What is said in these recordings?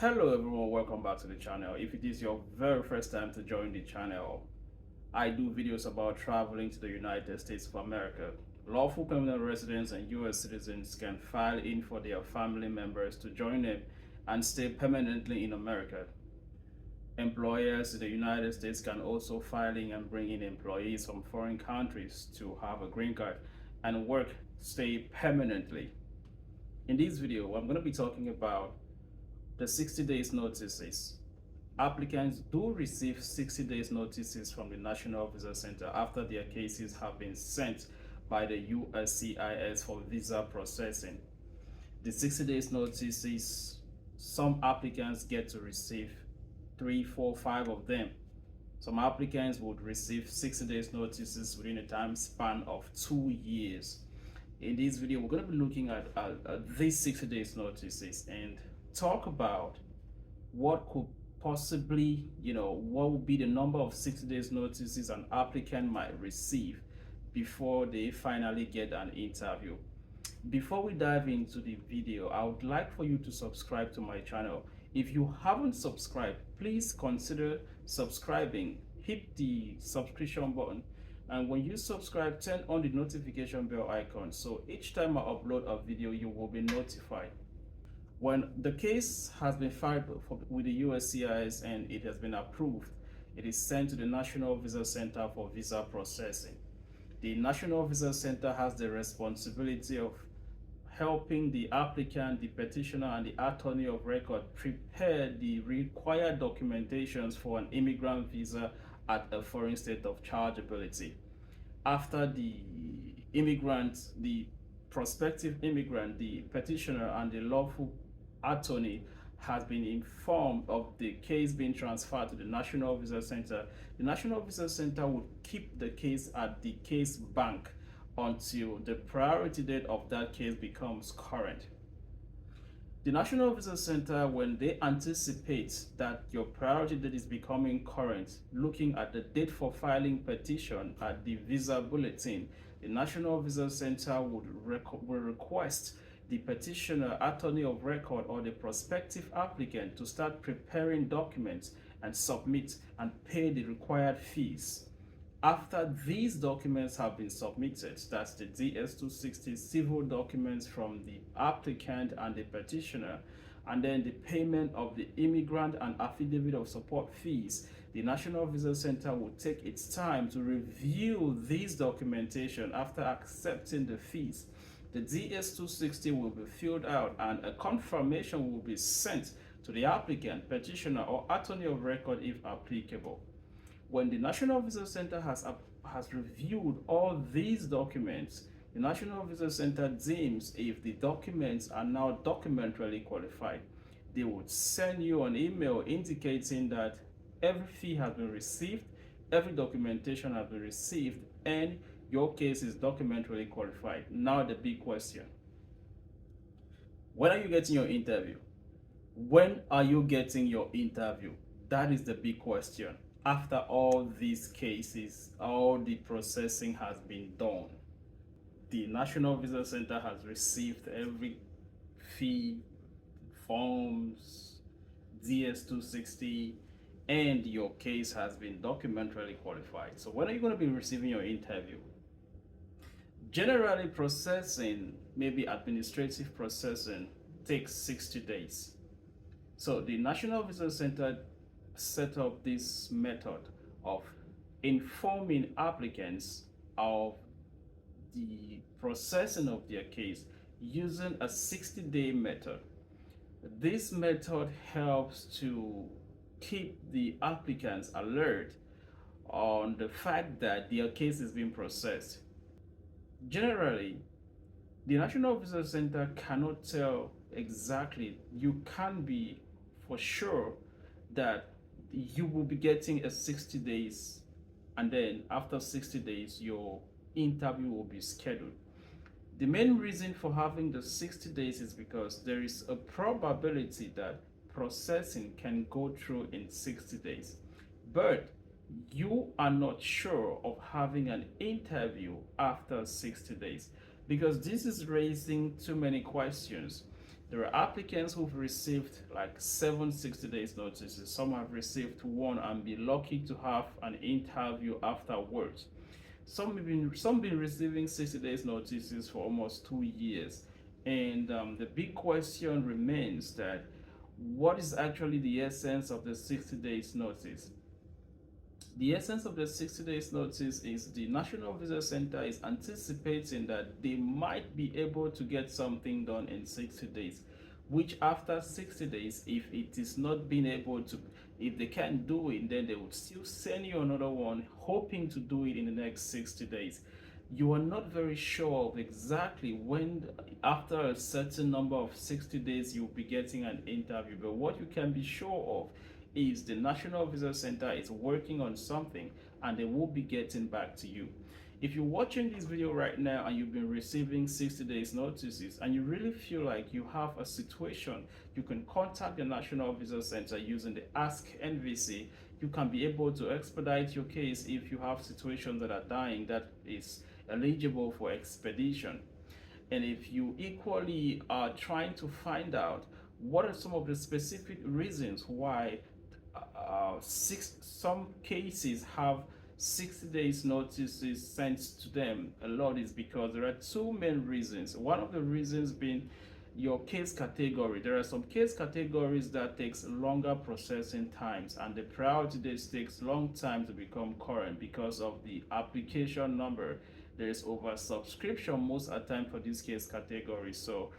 Hello everyone, welcome back to the channel. If it is your very first time to join the channel, I do videos about traveling to the United States of America. Lawful permanent residents and US citizens can file in for their family members to join them and stay permanently in America. Employers in the United States can also file in and bring in employees from foreign countries to have a green card and stay permanently. In this video, I'm going to be talking about the 60 days notices. Applicants do receive 60 days notices from the National Visa Center after their cases have been sent by the USCIS for visa processing. The 60 days notices, some applicants get to receive 3, 4, 5 of them. Some applicants would receive 60 days notices within a time span of 2 years. In this video, we're going to be looking at these 60 days notices and talk about what could possibly, what would be the number of 60 days notices an applicant might receive before they finally get an interview. Before we dive into the video, I would like for you to subscribe to my channel. If you haven't subscribed, please consider subscribing. Hit the subscription button, and when you subscribe, turn on the notification bell icon so each time I upload a video you will be notified. When the case has been filed with the USCIS and it has been approved, it is sent to the National Visa Center for visa processing. The National Visa Center has the responsibility of helping the applicant, the petitioner, and the attorney of record prepare the required documentations for an immigrant visa at a foreign state of chargeability. After the immigrant, the prospective immigrant, the petitioner, and the lawful attorney has been informed of the case being transferred to the National Visa Center, the National Visa Center would keep the case at the case bank until the priority date of that case becomes current. The National Visa Center, when they anticipate that your priority date is becoming current, looking at the date for filing petition at the visa bulletin, the National Visa Center will request the petitioner, attorney of record, or the prospective applicant to start preparing documents and submit and pay the required fees. After these documents have been submitted, that's the DS-260 civil documents from the applicant and the petitioner, and then the payment of the immigrant and affidavit of support fees, the National Visa Center will take its time to review these documentation. After accepting the fees, the DS-260 will be filled out and a confirmation will be sent to the applicant, petitioner, or attorney of record if applicable. When the National Visa Center has reviewed all these documents, the National Visa Center deems if the documents are now documentarily qualified, they would send you an email indicating that every fee has been received, every documentation has been received, and your case is documentarily qualified. Now the big question: when are you getting your interview? When are you getting your interview? That is the big question. After all these cases, all the processing has been done, the National Visa Center has received every fee, forms, DS-260, and your case has been documentarily qualified. So when are you going to be receiving your interview? Generally, processing, maybe administrative processing, takes 60 days. So the National Visa Center set up this method of informing applicants of the processing of their case using a 60-day method. This method helps to keep the applicants alert on the fact that their case is being processed. Generally, the National Visa Center cannot tell exactly, you can be for sure that you will be getting a 60 days, and then after 60 days your interview will be scheduled. The main reason for having the 60 days is because there is a probability that processing can go through in 60 days, but you are not sure of having an interview after 60 days because this is raising too many questions. There are applicants who've received like 60 days notices. Some have received one and be lucky to have an interview afterwards. Some been receiving 60 days notices for almost 2 years. And the big question remains that what is actually the essence of the 60 days notice? The essence of the 60 days notice is the National Visa Center is anticipating that they might be able to get something done in 60 days, which after 60 days, if it is not being able to, if they can't do it, then they would still send you another one, hoping to do it in the next 60 days. You are not very sure of exactly when, after a certain number of 60 days, you'll be getting an interview. But what you can be sure of is the National Visa Center is working on something and they will be getting back to you. If you're watching this video right now and you've been receiving 60 days notices and you really feel like you have a situation, you can contact the National Visa Center using the Ask NVC. You can be able to expedite your case if you have situations that are dying that is eligible for expedition. And if you equally are trying to find out what are some of the specific reasons why some cases have 60 days notices sent to them a lot, is because there are two main reasons. One of the reasons being your case category. There are some case categories that takes longer processing times, and the priority date takes long time to become current because of the application number. There is over subscription most of the time for this case category. So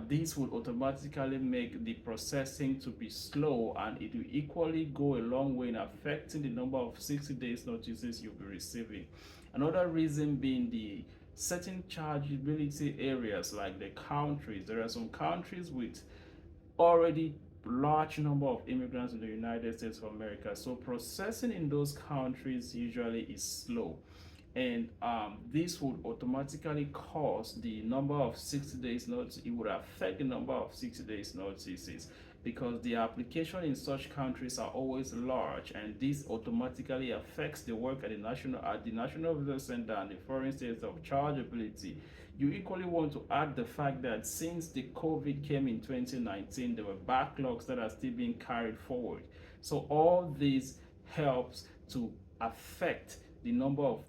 this would automatically make the processing to be slow, and it will equally go a long way in affecting the number of 60 days notices you'll be receiving. Another reason being the certain chargeability areas, like the countries. There are some countries with already large number of immigrants in the United States of America, so processing in those countries usually is slow. And this would automatically cause the number of 60 days notice. It would affect the number of 60 days notices because the application in such countries are always large, and this automatically affects the work at the National Visa Center and the foreign states of chargeability. You equally want to add the fact that since the COVID came in 2019, there were backlogs that are still being carried forward. So all this helps to affect the number of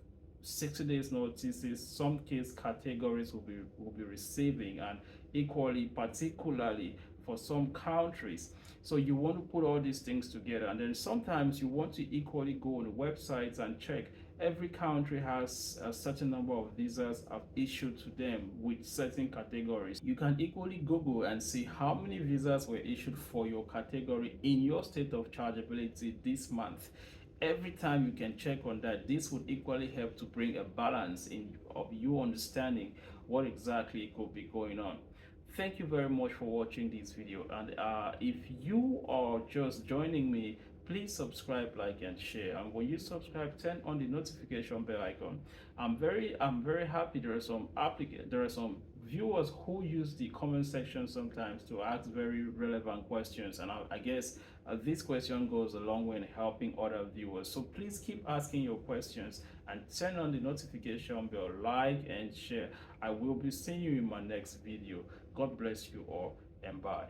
60 days notices some case categories will be receiving, and equally particularly for some countries. So you want to put all these things together, and then sometimes you want to equally go on the websites and check. Every country has a certain number of visas issued to them with certain categories. You can equally Google and see how many visas were issued for your category in your state of chargeability this month. Every time you can check on that, this would equally help to bring a balance in of you understanding what exactly could be going on. Thank you very much for watching this video, and if you are just joining me, please subscribe, like, and share. And when you subscribe, turn on the notification bell icon. I'm very happy. There are some viewers who use the comment section sometimes to ask very relevant questions, and I guess this question goes a long way in helping other viewers. So please keep asking your questions and turn on the notification bell, like, and share. I will be seeing you in my next video. God bless you all, and bye.